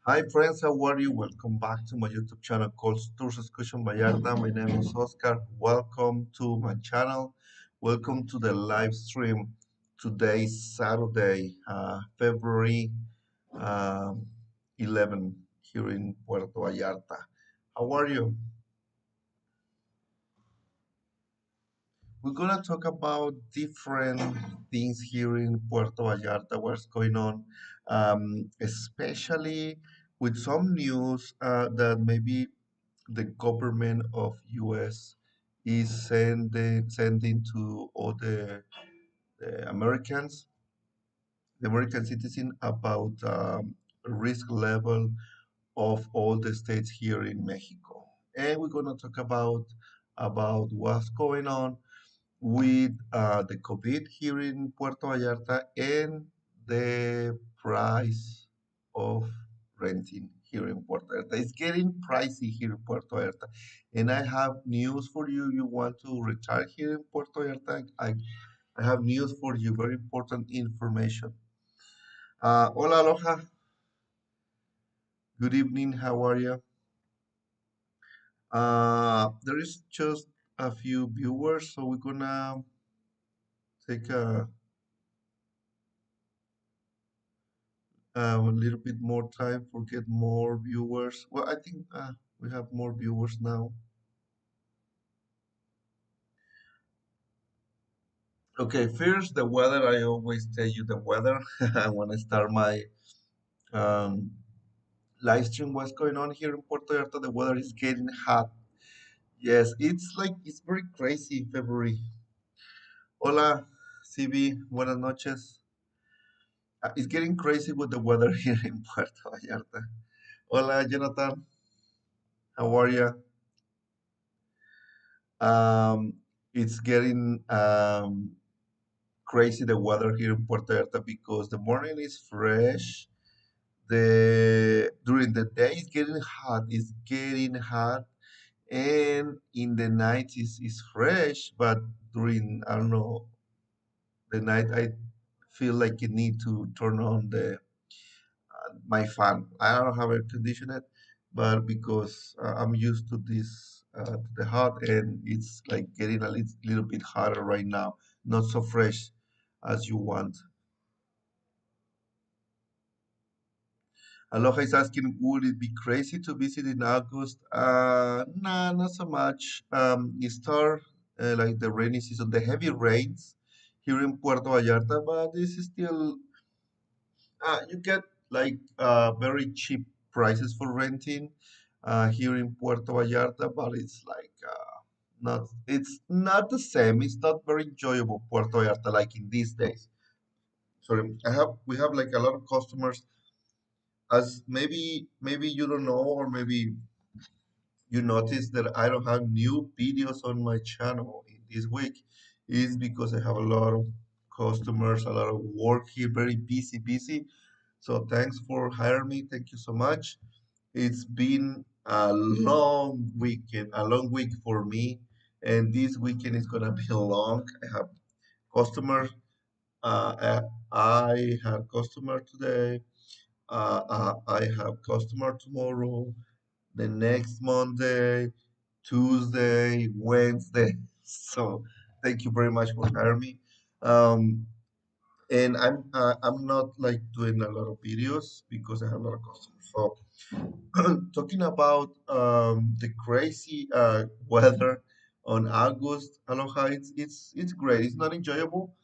Hi friends, how are you? Welcome back to my YouTube channel called Tours Excursion Vallarta. My name is Oscar. Welcome to my channel. Welcome to the live stream. Today is Saturday, February um 11 here in Puerto Vallarta. How are you? We're gonna talk about different things here in Puerto Vallarta, what's going on, especially with some news that maybe the government of US is sending to all the Americans, the American citizen about risk level of all the states here in Mexico. And we're gonna talk about what's going on with the COVID here in Puerto Vallarta and the price of renting here in Puerto Vallarta. It's getting pricey here in Puerto Vallarta. And I have news for you. You want to retire here in Puerto Vallarta? I have news for you, very important information. Hola, aloha. Good evening. How are you? There is just a few viewers, so we're gonna take a little bit more time for get more viewers. Well, I think we have more viewers now. Okay, first the weather. I always tell you the weather when I start my um, live stream. What's going on here in Puerto Vallarta? The weather is getting hot. Yes, it's very crazy in February. Hola, CB. Buenas noches. It's getting crazy with the weather here in Puerto Vallarta. Hola, Jonathan. How are you? It's getting crazy the weather here in Puerto Vallarta because the morning is fresh. The during the day it's getting hot. It's getting hot, and in the night is fresh. But during I don't know the night, I feel like you need to turn on the my fan. I don't have air conditioner, but because I'm used to this to the hot, and it's like getting a little bit hotter right now. Not so fresh as you want. Aloha is asking, would it be crazy to visit in August? Nah, not so much. It start like the rainy season, the heavy rains here in Puerto Vallarta, but this is still you get like very cheap prices for renting here in Puerto Vallarta, but it's not the same. It's not very enjoyable Puerto Vallarta like in these days. Sorry, we have like a lot of customers as maybe you don't know, or maybe you notice that I don't have new videos on my channel in this week is because I have a lot of customers, a lot of work here, very busy. So thanks for hiring me. Thank you so much. It's been a long weekend, a long week for me, and this weekend is gonna be long. I have customers. I have customer today. I have customer tomorrow, the next Monday, Tuesday, Wednesday. So thank you very much for hiring me. Um, and I'm not like doing a lot of videos because I have a lot of customers. So talking about the crazy weather on August, aloha, it's great. It's not enjoyable,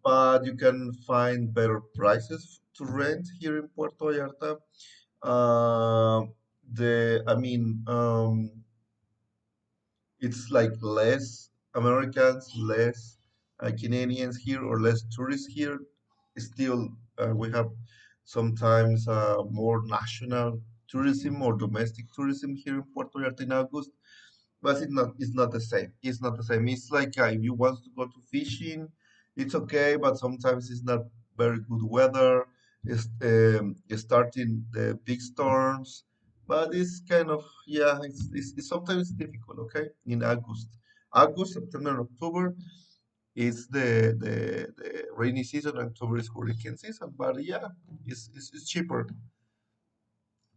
but you can find better prices to rent here in Puerto Vallarta. Uh, I mean, it's like less Americans, less Canadians here, or less tourists here. Still, we have sometimes more national tourism or domestic tourism here in Puerto Vallarta in August, but it's not the same. It's not the same. It's like if you want to go to fishing, it's okay, but sometimes it's not very good weather. It's starting the big storms, but it's kind of yeah. It's sometimes difficult. Okay, in August, September, and October is the rainy season. October is hurricane season, but yeah, it's cheaper.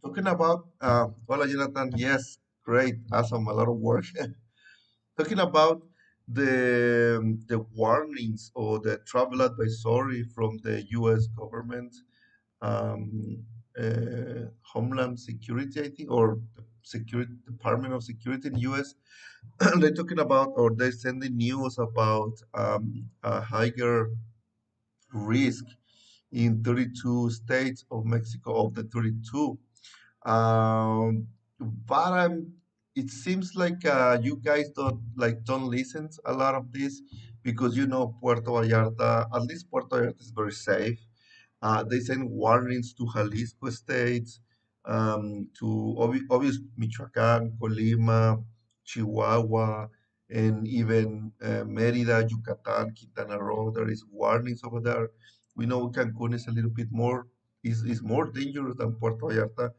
Talking about, hola Jonathan, yes, great, awesome, a lot of work. Talking about the warnings or the travel advisory from the U.S. government, um, Homeland Security, I think, or the Security Department of Security in the U.S. They're talking about, or they're sending news about a higher risk in 32 states of Mexico, of the 32. Um, but it seems like you guys don't listen to a lot of this because Puerto Vallarta, at least Puerto Vallarta is very safe. They send warnings to Jalisco states, to obvious Michoacán, Colima, Chihuahua, and even Mérida, Yucatan, Quintana Roo. There is warnings over there. We know Cancun is a little bit more is more dangerous than Puerto Vallarta,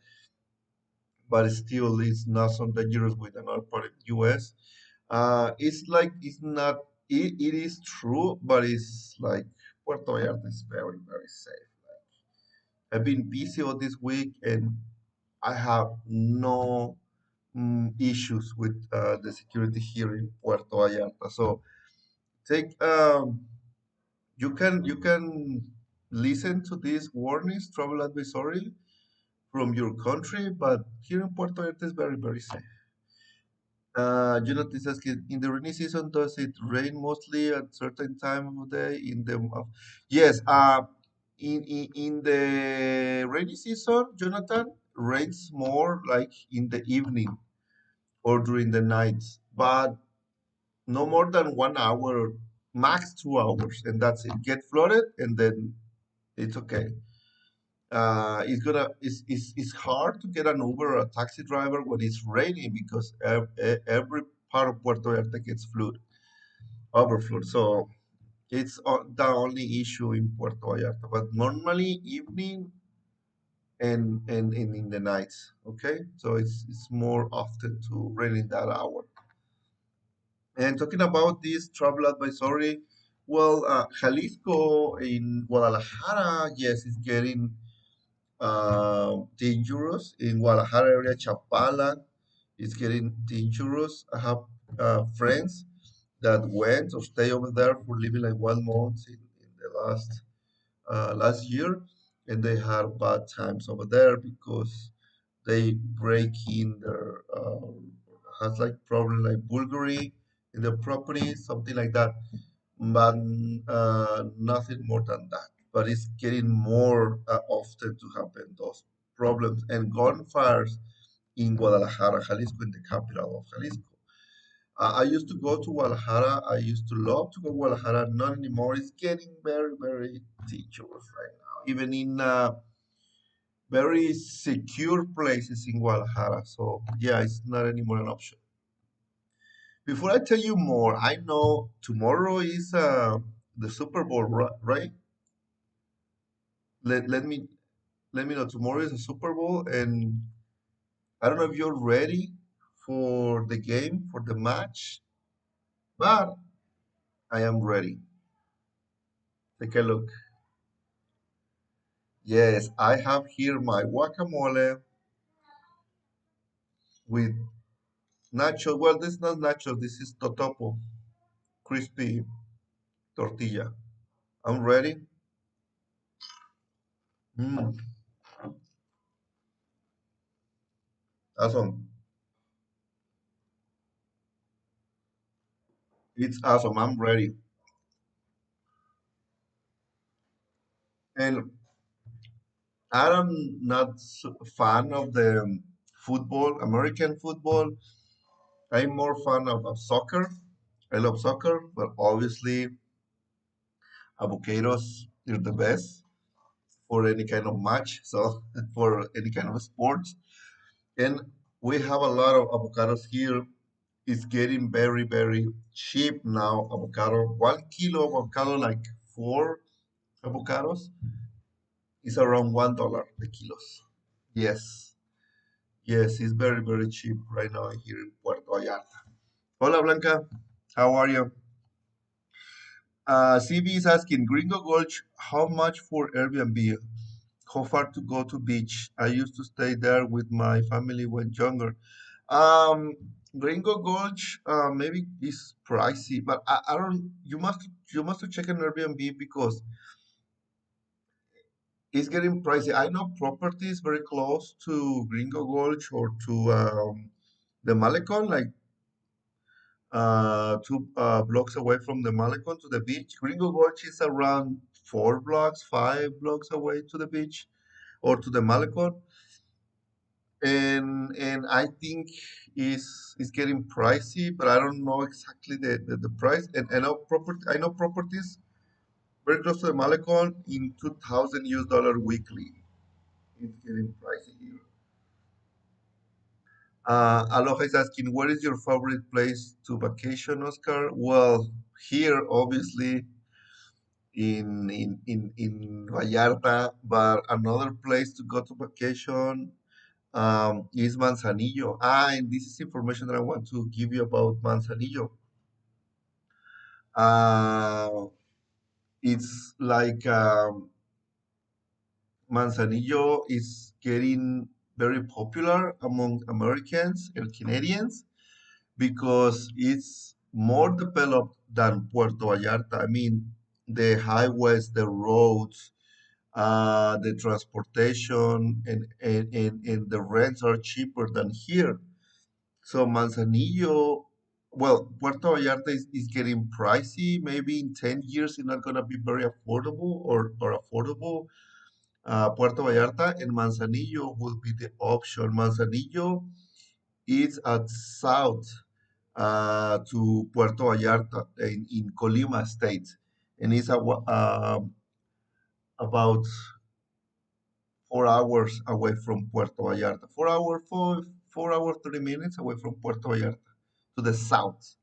but still it's not so dangerous with another part of US. It's like it's not. It is true, but it's like Puerto Vallarta is very very safe. I've been busy all this week, and I have no issues with the security here in Puerto Vallarta. So take you can listen to these warnings, travel advisory from your country, but here in Puerto Vallarta is very very safe. Jonathan says, in the rainy season, does it rain mostly at certain time of day? Yes, in the rainy season, Jonathan, rains more like in the evening or during the night, but no more than 1 hour, max 2 hours, and that's it. Get flooded, and then it's okay. It's hard to get an Uber or a taxi driver when it's raining because every part of Puerto Vallarta gets overflowed. So it's the only issue in Puerto Vallarta. But normally evening and in the nights. Okay, so it's more often to rain in that hour. And talking about this travel advisory, well, Jalisco in Guadalajara, yes, it's getting dangerous. In Guadalajara area, Chapala is getting dangerous. I have friends that went or stay over there for living like 1 month in the last year, and they had bad times over there because they break in their has like problem like burglary in the property, something like that, but nothing more than that. But it's getting more often to happen, those problems and gunfires in Guadalajara, Jalisco, in the capital of Jalisco. I used to go to Guadalajara. I used to love to go to Guadalajara. Not anymore. It's getting very, very dangerous right now, even in very secure places in Guadalajara. So, yeah, it's not anymore an option. Before I tell you more, I know tomorrow is the Super Bowl, right? Let me know. Tomorrow is the Super Bowl, and I don't know if you're ready for the game, for the match, but I am ready. Take a look. Yes, I have here my guacamole with nacho. Well, this is not nacho. This is totopo, crispy tortilla. I'm ready. Mm, awesome. It's awesome. I'm ready. And I'm not fan of the football, American football. I'm more fan of soccer. I love soccer, but obviously avocados are the best for any kind of match. So for any kind of sports, and we have a lot of avocados here. It's getting very very cheap now. Avocado, 1 kilo of avocado, like four avocados, is around $1 the kilos. Yes, yes, it's very very cheap right now here in Puerto Vallarta. Hola Blanca, how are you? CB is asking Gringo Gulch, how much for Airbnb? how far to go to beach. I used to stay there with my family when younger. Um, Gringo Gulch, maybe is pricey, but I don't. You must check an Airbnb because it's getting pricey. I know properties very close to Gringo Gulch or to the Malecon, like two blocks away from the Malecon to the beach. Gringo Gulch is around 4 blocks, 5 blocks away to the beach or to the Malecon, and I think is getting pricey, but I don't know exactly the price. And I know properties very close to the Malecon in 2,000 US dollar weekly. It's getting pricey here. Aloha is asking, what is your favorite place to vacation, Oscar? Well, here, obviously, in Vallarta, but another place to go to vacation is Manzanillo. And this is information that I want to give you about Manzanillo. Uh, it's like Manzanillo is getting very popular among Americans and Canadians because it's more developed than Puerto Vallarta. I mean, the highways, the roads, the transportation, and the rents are cheaper than here. So Manzanillo, well, Puerto Vallarta is getting pricey. Maybe in 10 years, it's not going to be very affordable or affordable. Puerto Vallarta and Manzanillo will be the option. Manzanillo is at south to Puerto Vallarta in Colima State, and it's about 4 hours away from Puerto Vallarta. 4 hours, 30 minutes away from Puerto Vallarta to the south.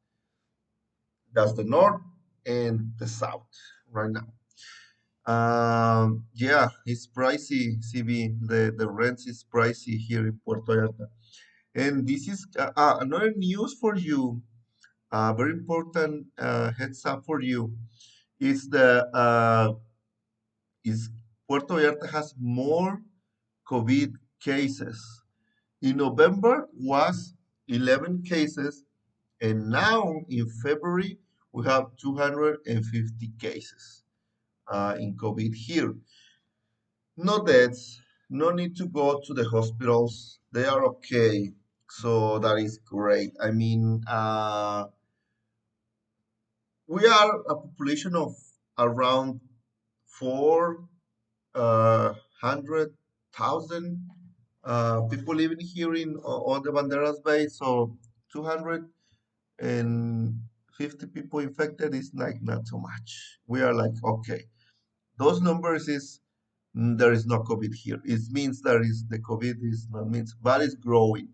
That's the north and the south right now. Yeah, it's pricey, CB. The rent is pricey here in Puerto Vallarta. And this is another news for you. Very important heads up for you is the is Puerto Vallarta has more COVID cases. In November was 11 cases, and now in February we have 250 cases in COVID here. No deaths, no need to go to the hospitals. They are okay. So that is great. I mean, we are a population of around 400,000 people living here on the Banderas Bay. So 250 people infected is like not so much. We are like, okay. Those numbers is there is no COVID here. It means there is the COVID is not means, but it's growing.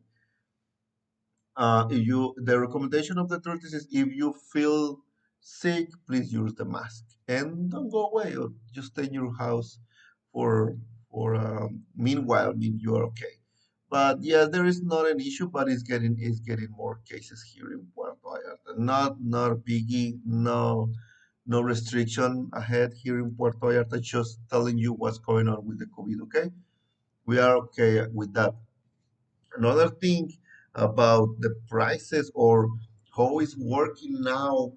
If you the recommendation of the authorities is if you feel sick, please use the mask and don't go away or just stay in your house for meanwhile. I mean you are okay. But yeah, there is not an issue, but it's getting more cases here in Puerto Vallarta. Not a biggie, no restriction ahead here in Puerto Vallarta. Just telling you what's going on with the COVID. Okay, we are okay with that. Another thing about the prices or how it's working now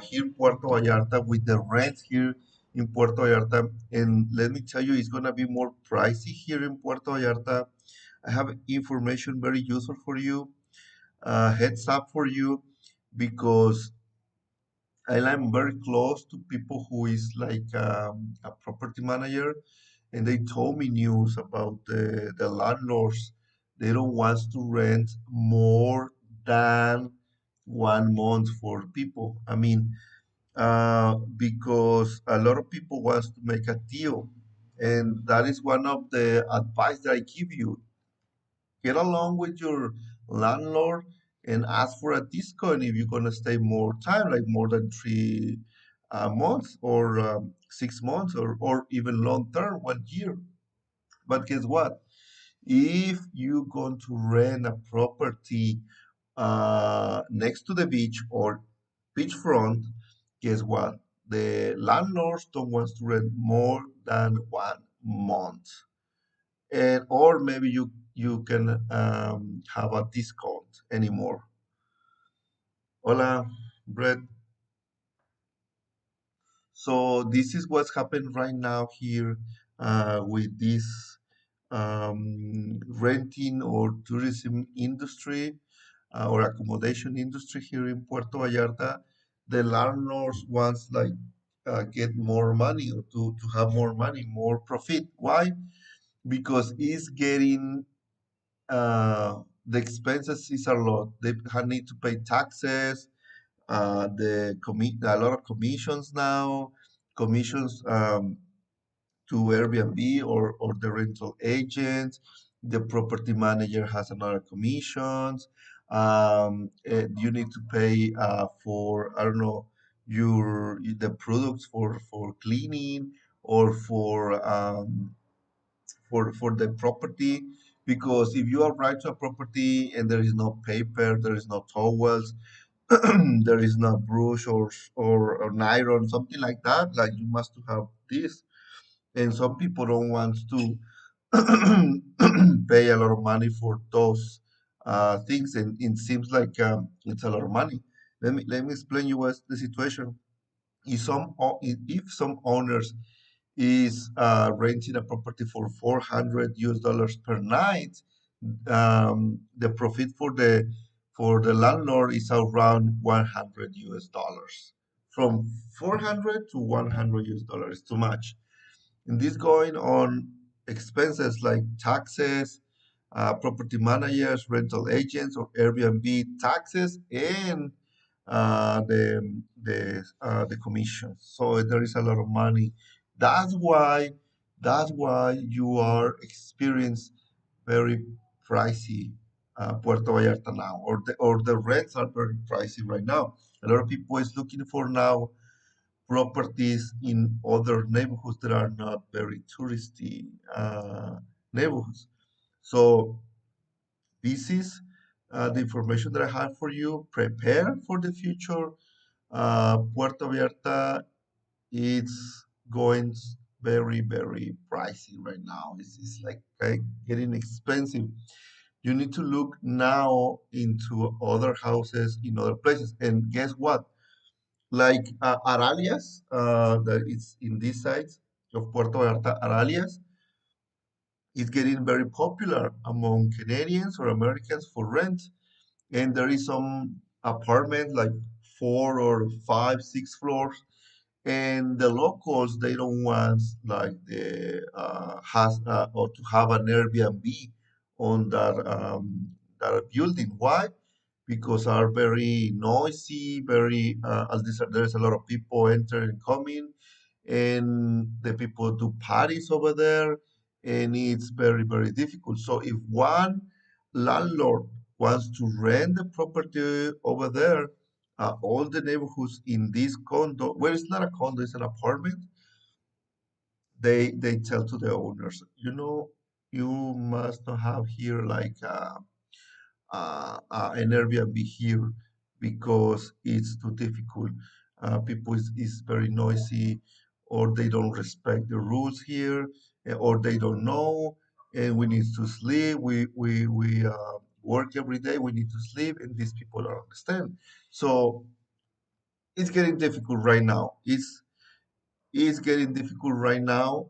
here in Puerto Vallarta with the rents here in Puerto Vallarta. And let me tell you, it's going to be more pricey here in Puerto Vallarta. I have information very useful for you, heads up for you, because I'm very close to people who is like a property manager, and they told me news about the landlords. They don't want to rent more than 1 month for people. I mean, because a lot of people wants to make a deal, and that is one of the advice that I give you. Get along with your landlord and ask for a discount if you're gonna stay more time, like more than 3 months or 6 months or even long term, 1 year. But guess what? If you're going to rent a property next to the beach or beachfront, guess what? The landlords don't want to rent more than 1 month, and or maybe you can have a discount anymore. Hola, Brett. So this is what's happened right now here with this renting or tourism industry or accommodation industry here in Puerto Vallarta. The landlords wants like get more money or to have more money, more profit. Why? Because it's getting the expenses is a lot. They need to pay taxes, a lot of commissions now, commissions to Airbnb or the rental agent. The property manager has another commissions. You need to pay for, I don't know, the products for cleaning or for the property, because if you arrive to a property and there is no paper, there is no towels, there is no brush or an iron, something like that, like you must to have this. And some people don't want to pay a lot of money for those things, and it seems like it's a lot of money. Let me explain you what's the situation. If some owners is renting a property for 400 US dollars per night, the profit for the landlord is around 100 US dollars. From 400 to 100 US dollars, too much. And this going on expenses like taxes, property managers, rental agents, or Airbnb taxes, and the commissions. So there is a lot of money. That's why that's why you are experience very pricey Puerto Vallarta now, or the rents are very pricey right now. A lot of people is looking for now properties in other neighborhoods that are not very touristy neighborhoods. So this is the information that I have for you. Prepare for the future. Puerto Vallarta is going very, very pricey right now. It's like getting expensive. You need to look now into other houses in other places. And guess what? Like Aralias, that is in this side of Puerto Vallarta, Aralias is getting very popular among Canadians or Americans for rent. And there is some apartment like four or five, six floors, and the locals they don't want like the has or to have an Airbnb on that building. Why? Because are very noisy, very as this, there's a lot of people entering and coming, and the people do parties over there, and it's very, very difficult. So if one landlord wants to rent the property over there, all the neighborhoods in this condo, well, it's not a condo, it's an apartment, they tell to the owners, you must not have here like an Airbnb here because it's too difficult. People is very noisy, or they don't respect the rules here, or they don't know, and we need to sleep. We work every day. We need to sleep, and these people don't understand. So it's getting difficult right now. It's getting difficult right now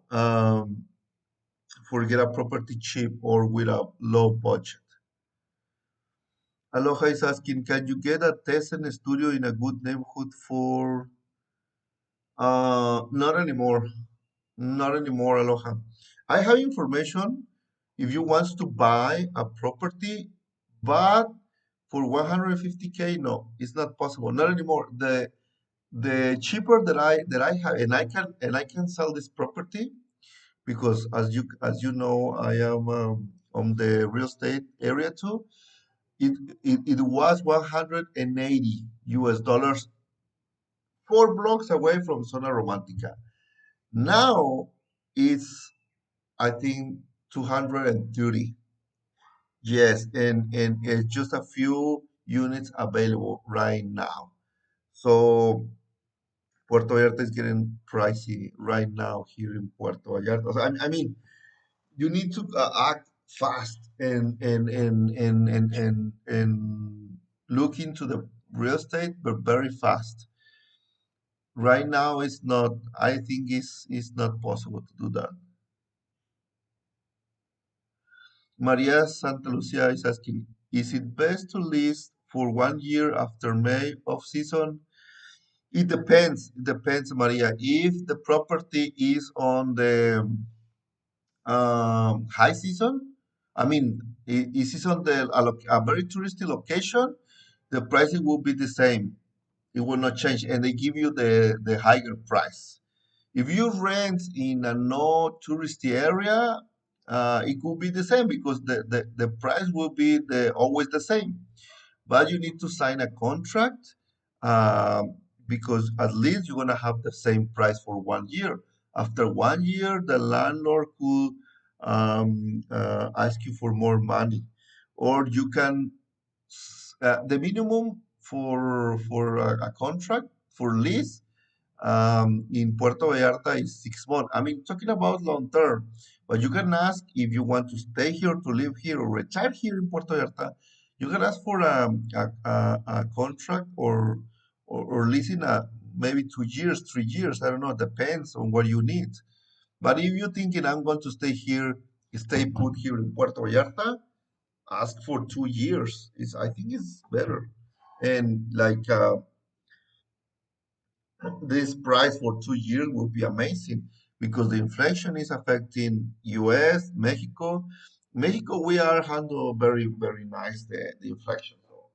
for get a property cheap or with a low budget. Aloha is asking, can you get a Tessen studio in a good neighborhood for not anymore. Not anymore, Aloha. I have information if you want to buy a property, but for 150K, no, it's not possible. Not anymore. The cheaper that I have, and I can sell this property because as you know, I am on the real estate area too. It was 180 US dollars 4 blocks away from Zona Romantica. Now it's, I think, 230. Yes, and it's just a few units available right now. So Puerto Vallarta is getting pricey right now here in Puerto Vallarta. So, I mean, you need to act fast and look into the real estate, but very fast. Right now, it's not. I think it's not possible to do that. Maria Santa Lucia is asking, is it best to lease for 1 year after May off season? It depends. It depends, Maria. If the property is on the high season, I mean, it is on a very touristy location, the pricing will be the same. It will not change, and they give you the higher price. If you rent in a no touristy area, it could be the same because the price will be always the same, but you need to sign a contract, because at least you're gonna have the same price for 1 year. After 1 year, the landlord could ask you for more money, or you can the minimum for a contract for lease in Puerto Vallarta is 6 months. I mean, talking about long term, but you can ask if you want to stay here, to live here, or retire here in Puerto Vallarta. You can ask for a contract or leasing maybe 2 years, 3 years. I don't know. Depends on what you need. But if you're thinking I'm going to stay here, stay put here in Puerto Vallarta, ask for 2 years. I think it's better. And like this price for 2 years will be amazing because the inflation is affecting US, Mexico. Mexico, we are handle very, very nice the inflation. So,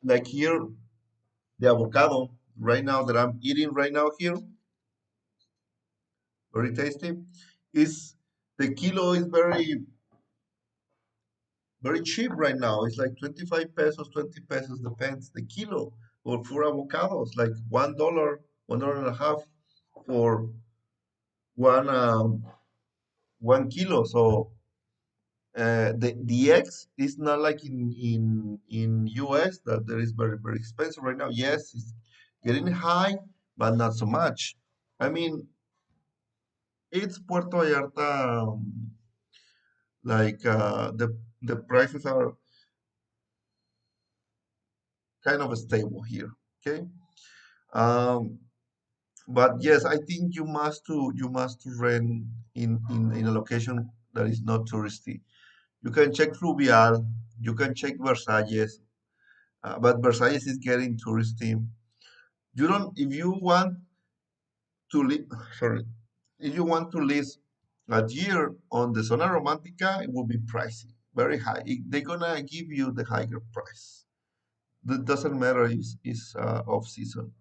like here, the avocado right now that I'm eating right now here, very tasty, is the kilo is very cheap right now. It's like 25 pesos, 20 pesos, depends the kilo. Or for avocados, like $1, $1 and a half for one 1 kilo. So the eggs is not like in US that there is very very expensive right now. Yes, it's getting high, but not so much. I mean, it's Puerto Vallarta. Like the prices are kind of stable here. Okay. Um, but yes, I think you must to rent in a location that is not touristy. You can check Fluvial, you can check Versalles, but Versailles is getting touristy. You don't, if you want to live, sorry, if you want to lease a year on the Zona Romantica, it will be pricey, very high. They're gonna give you the higher price. That doesn't matter if it's off season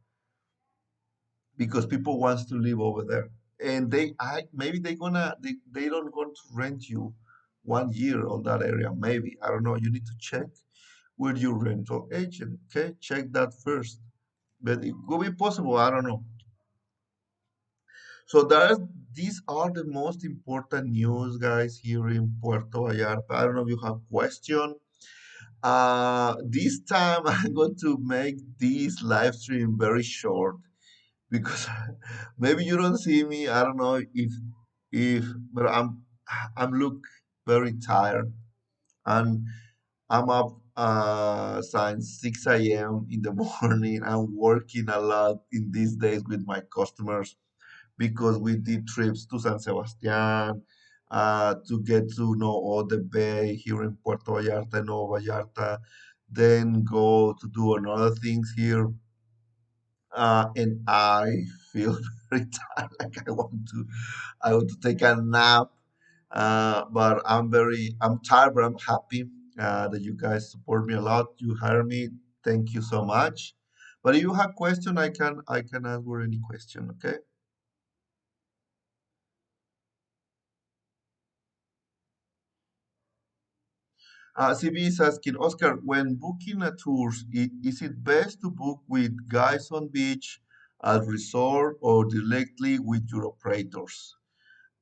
because people wants to live over there, and maybe they don't want to rent you 1 year on that area. Maybe I don't know. You need to check with your rental agent. Okay, check that first. But it could be possible. I don't know. So these are the most important news, guys, here in Puerto Vallarta. I don't know if you have question. This time I'm going to make this live stream very short because maybe you don't see me. I don't know if, but I'm look very tired and I'm up since 6 a.m. in the morning. I'm working a lot in these days with my customers because we did trips to San Sebastian to get to know all the bay here in Puerto Vallarta and Nueva Vallarta, then go to do another things here. And I feel very tired, like I want to take a nap. But I'm tired, but I'm happy that you guys support me a lot. You hire me. Thank you so much. But if you have question, I can answer any question. Okay. CB is asking, Oscar, when booking a tours, is it best to book with guys on beach at resort or directly with your operators?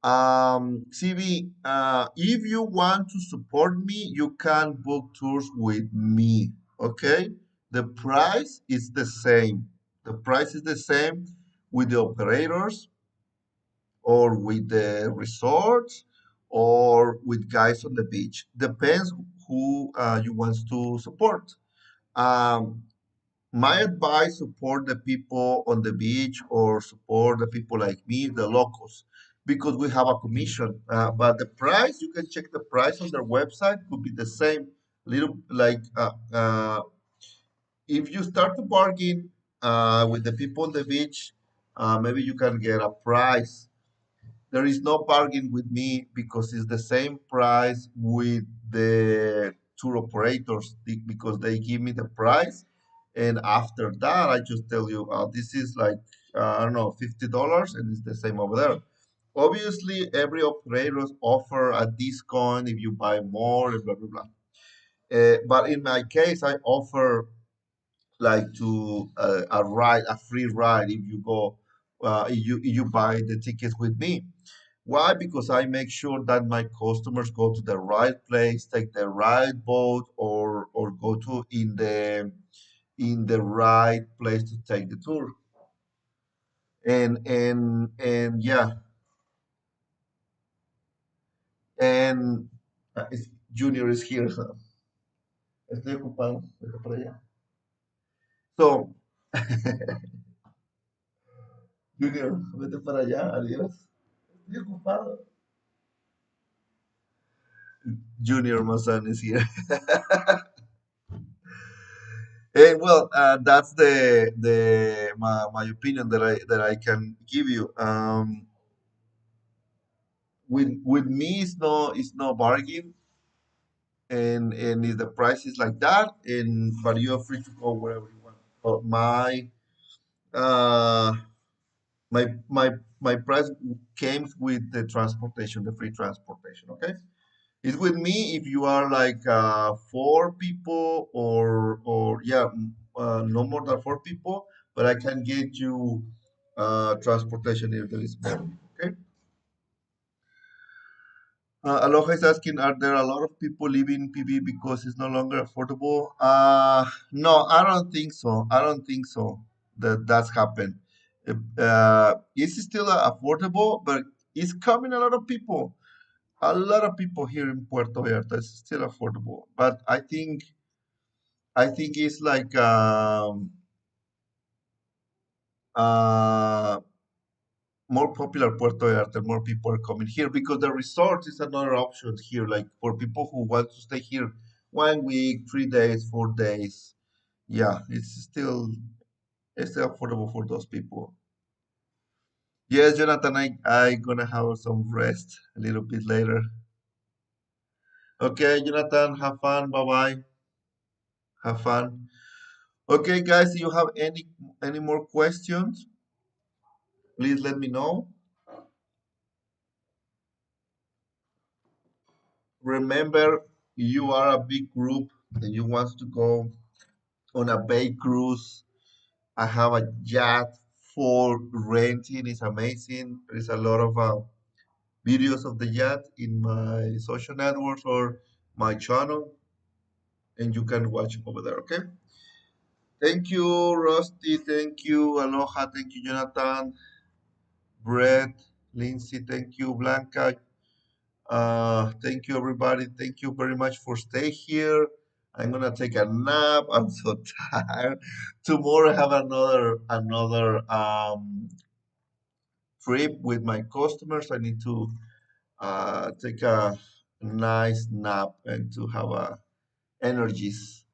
CB, if you want to support me, you can book tours with me. Okay. The price is the same. The price is the same with the operators or with the resorts or with guys on the beach. Depends who you want to support. Um, my advice: support the people on the beach or support the people like me, the locals, because we have a commission. But the price, you can check the price on their website, could be the same. Little like if you start to bargain with the people on the beach, maybe you can get a price. There is no bargain with me because it's the same price with the tour operators because they give me the price, and after that I just tell you this is like I don't know, $50, and it's the same over there. Obviously, every operator offer a discount if you buy more and blah blah blah. But in my case, I offer like to a ride, a free ride if you go, if you buy the tickets with me. Why? Because I make sure that my customers go to the right place, take the right boat, or go to in the right place to take the tour. And yeah, and Junior is here. Estoy ocupado. Vete para allá. So, Junior, vete para allá. Adiós. Estoy ocupado. Junior, my son, is here. And well, that's my opinion that I can give you. With me, it's no bargain, and if the price is like that, and but you are free to go wherever you want. But uh my my my price came with the transportation, the free transportation. Okay. It's with me if you are like four people or yeah, no more than four people, but I can get you transportation if there is more. Okay. Aloha is asking, are there a lot of people leaving PB because it's no longer affordable? No, I don't think so. I don't think so that that's happened. It's still affordable, but it's coming a lot of people. A lot of people here in Puerto Vallarta. It's still affordable, but I think it's like uh, more popular Puerto Vallarta. More people are coming here because the resort is another option here. Like for people who want to stay here 1 week, 3 days, 4 days. Yeah, it's still affordable for those people. Yes, Jonathan, I gonna have some rest a little bit later. Okay, Jonathan, have fun. Bye bye. Have fun. Okay, guys, if you have any more questions, please let me know. Remember, you are a big group and you want to go on a bay cruise. I have a yacht for renting. It's amazing. There's a lot of videos of the yacht in my social networks or my channel, and you can watch over there. Okay. Thank you, Rusty. Thank you, Aloha. Thank you, Jonathan, Brett, Lindsay. Thank you, Blanca. Thank you, everybody. Thank you very much for staying here. I'm gonna take a nap. I'm so tired. Tomorrow I have another trip with my customers. I need to take a nice nap and to have energies.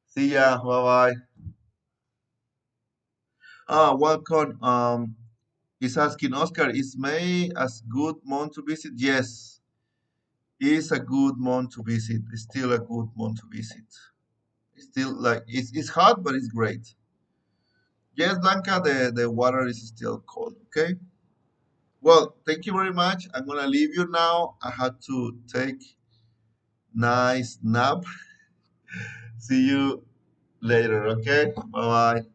See ya. Bye bye. Welcome. Is asking Oscar, is May a good month to visit? Yes, it's a good month to visit. It's still a good month to visit. It's still like it's hot, but it's great. Yes, Blanca, the water is still cold. Okay. Well, thank you very much. I'm gonna leave you now. I had to take nice nap. See you later. Okay. Bye bye.